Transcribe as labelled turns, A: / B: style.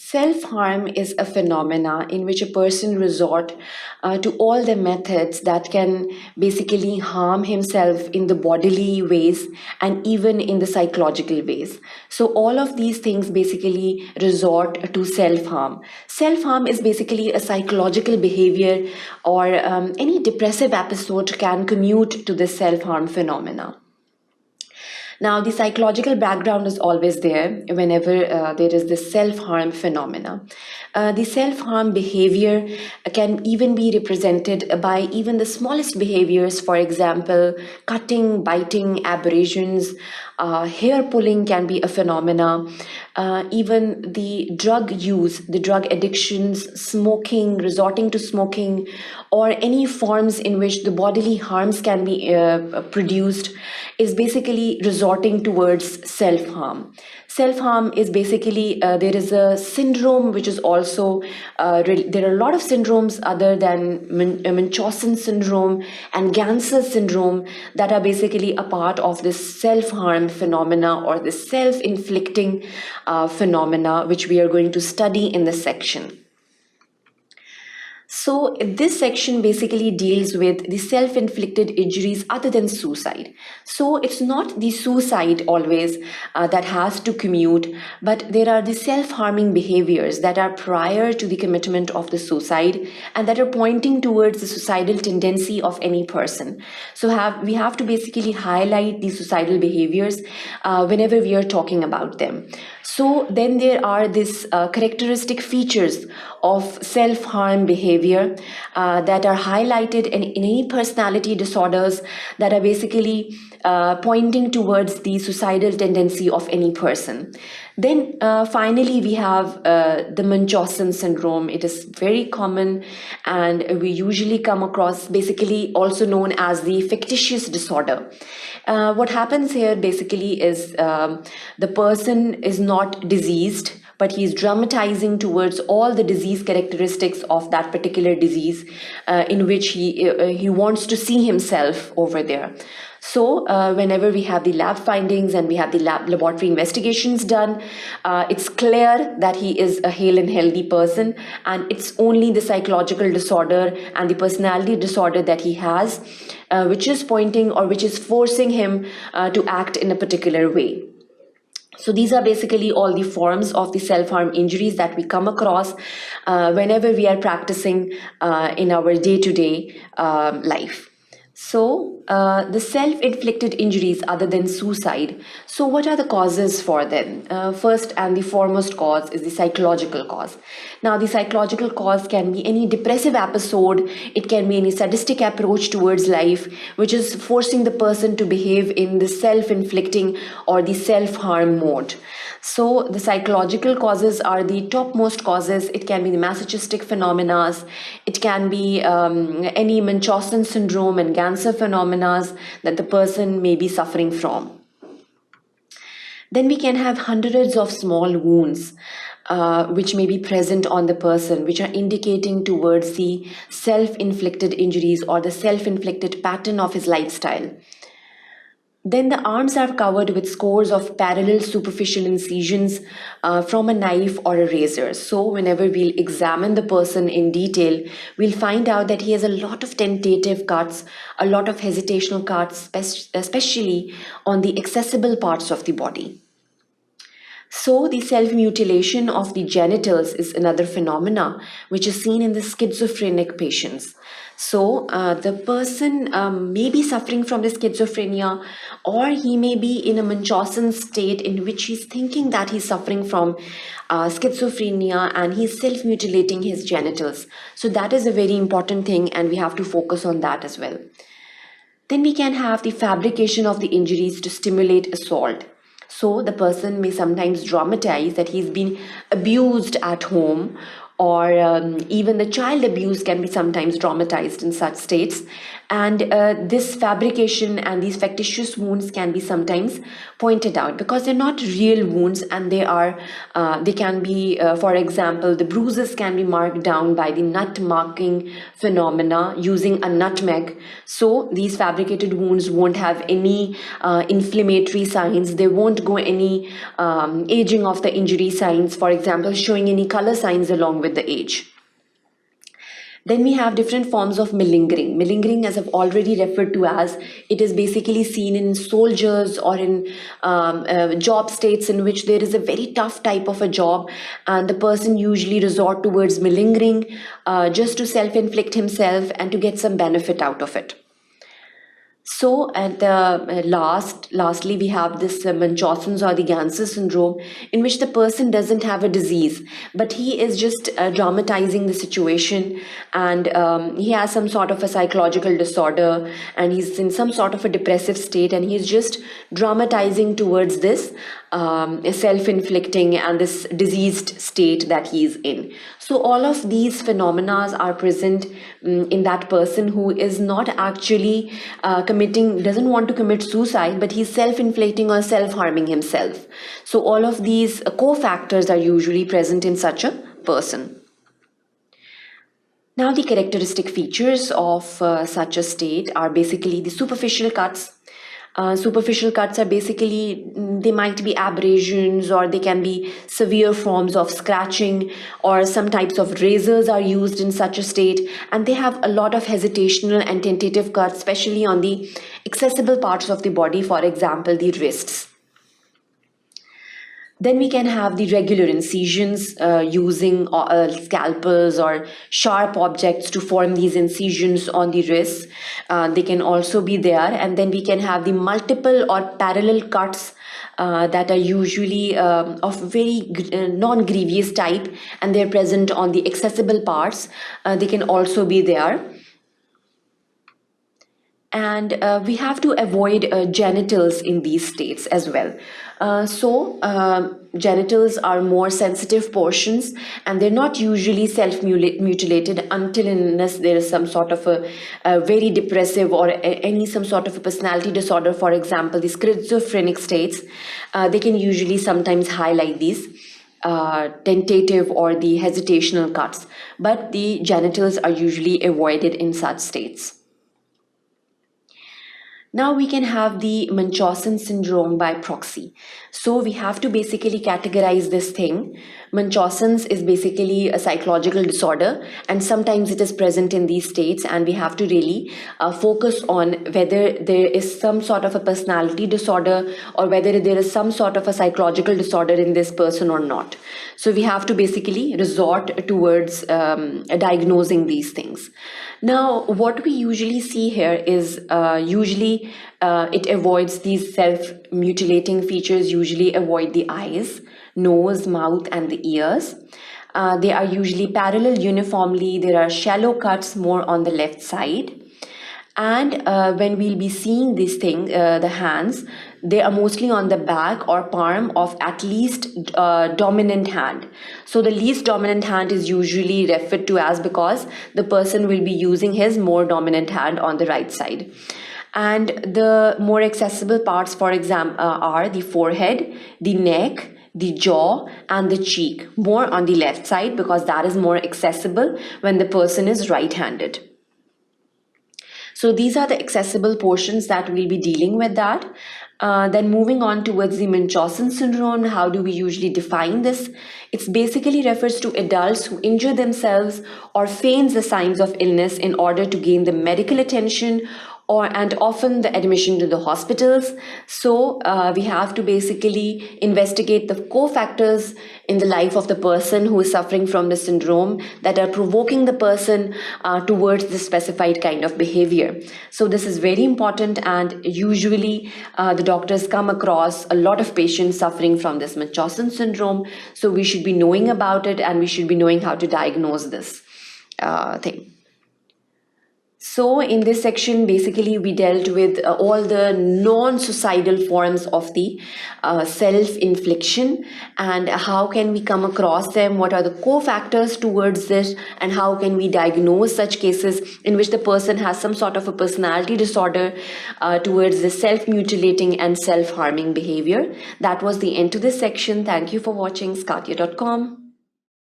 A: Self-harm is a phenomena in which a person resort to all the methods that can basically harm himself in the bodily ways and even in the psychological ways. So all of these things basically resort to self-harm. Self-harm is basically a psychological behavior, or any depressive episode can commute to this self-harm phenomena. Now, the psychological background is always there whenever there is this self-harm phenomena. The self-harm behavior can even be represented by even the smallest behaviors. For example, cutting, biting, abrasions, hair pulling can be a phenomena. Even the drug use, the drug addictions, smoking, resorting to smoking, or any forms in which the bodily harms can be produced is basically resorting towards self-harm. Self-harm is basically, there is a syndrome which is also, there are a lot of syndromes other than Munchausen syndrome and Ganser syndrome that are basically a part of this self-harm phenomena, or the self-inflicting phenomena, which we are going to study in this section. So this section basically deals with the self-inflicted injuries other than suicide. So it's not the suicide always that has to commute, but there are the self-harming behaviors that are prior to the commitment of the suicide and that are pointing towards the suicidal tendency of any person. So we have to basically highlight these suicidal behaviors whenever we are talking about them. So then there are these characteristic features of self-harm behavior that are highlighted in any personality disorders that are basically pointing towards the suicidal tendency of any person. Then finally, we have the Munchausen syndrome. It is very common, and we usually come across, basically also known as the fictitious disorder. What happens here basically is the person is not diseased, but he's dramatizing towards all the disease characteristics of that particular disease in which he wants to see himself over there. So whenever we have the lab findings and we have the laboratory investigations done, it's clear that he is a hale and healthy person, and it's only the psychological disorder and the personality disorder that he has, which is pointing or which is forcing him to act in a particular way. So these are basically all the forms of the self-harm injuries that we come across whenever we are practicing in our day-to-day life. So the self-inflicted injuries other than suicide. So what are the causes for them? First and the foremost cause is the psychological cause. Now the psychological cause can be any depressive episode. It can be any sadistic approach towards life, which is forcing the person to behave in the self-inflicting or the self-harm mode. So the psychological causes are the topmost causes. It can be the masochistic phenomena. It can be any Munchausen syndrome and Ganser phenomena that the person may be suffering from. Then we can have hundreds of small wounds which may be present on the person, which are indicating towards the self-inflicted injuries or the self-inflicted pattern of his lifestyle. Then the arms are covered with scores of parallel superficial incisions from a knife or a razor. So whenever we'll examine the person in detail, we'll find out that he has a lot of tentative cuts, a lot of hesitational cuts, especially on the accessible parts of the body. So the self-mutilation of the genitals is another phenomena which is seen in the schizophrenic patients. So the person may be suffering from the schizophrenia, or he may be in a Munchausen state in which he's thinking that he's suffering from schizophrenia and he's self-mutilating his genitals. So that is a very important thing, and we have to focus on that as well. Then we can have the fabrication of the injuries to stimulate assault. So the person may sometimes dramatize that he's been abused at home, or even the child abuse can be sometimes dramatized in such states. And this fabrication and these fictitious wounds can be sometimes pointed out because they're not real wounds, and they can be, for example, the bruises can be marked down by the nut marking phenomena using a nutmeg. So these fabricated wounds won't have any inflammatory signs. They won't go any aging of the injury signs, for example, showing any color signs along with the age. Then we have different forms of malingering. Malingering, as I've already referred to as, it is basically seen in soldiers or in job states in which there is a very tough type of a job, and the person usually resort towards malingering just to self-inflict himself and to get some benefit out of it. So at the lastly, we have this Munchausen's or the Ganser syndrome, in which the person doesn't have a disease, but he is just dramatizing the situation, and he has some sort of a psychological disorder, and he's in some sort of a depressive state, and he's just dramatizing towards this self-inflicting and this diseased state that he's in. So all of these phenomena are present in that person who is not actually doesn't want to commit suicide, but he's self-inflicting or self-harming himself. So all of these cofactors are usually present in such a person. Now, the characteristic features of such a state are basically the superficial cuts. Superficial cuts are basically, they might be abrasions, or they can be severe forms of scratching, or some types of razors are used in such a state, and they have a lot of hesitational and tentative cuts, especially on the accessible parts of the body, for example, the wrists. Then we can have the regular incisions using scalpels or sharp objects to form these incisions on the wrists. They can also be there. And then we can have the multiple or parallel cuts that are usually of very non-grievous type, and they're present on the accessible parts. They can also be there. And we have to avoid genitals in these states as well. Genitals are more sensitive portions, and they're not usually self-mutilated until unless there is some sort of a very depressive or some sort of a personality disorder. For example, the schizophrenic states, they can usually sometimes highlight these tentative or the hesitational cuts, but the genitals are usually avoided in such states. Now we can have the Munchausen syndrome by proxy. So we have to basically categorize this thing. Munchausen's is basically a psychological disorder, and sometimes it is present in these states, and we have to really focus on whether there is some sort of a personality disorder or whether there is some sort of a psychological disorder in this person or not. So we have to basically resort towards diagnosing these things. Now, what we usually see here is it avoids these self-mutilating features, usually avoid the eyes, nose, mouth, and the ears. They are usually parallel uniformly. There are shallow cuts more on the left side. And when we'll be seeing this thing, the hands, they are mostly on the back or palm of at least dominant hand. So the least dominant hand is usually referred to as, because the person will be using his more dominant hand on the right side. And the more accessible parts, for example, are the forehead, the neck, the jaw, and the cheek, more on the left side, because that is more accessible when the person is right-handed. So these are the accessible portions that we'll be dealing with that. Then moving on towards the Munchausen syndrome, how do we usually define this? It basically refers to adults who injure themselves or feign the signs of illness in order to gain the medical attention and often the admission to the hospitals. So we have to basically investigate the cofactors in the life of the person who is suffering from the syndrome that are provoking the person towards the specified kind of behavior. So this is very important, and usually the doctors come across a lot of patients suffering from this Munchausen syndrome. So we should be knowing about it, and we should be knowing how to diagnose this thing. So in this section, basically, we dealt with all the non-suicidal forms of the self-infliction and how can we come across them, what are the cofactors towards this, and how can we diagnose such cases in which the person has some sort of a personality disorder towards the self-mutilating and self-harming behavior. That was the end to this section. Thank you for watching sqadia.com.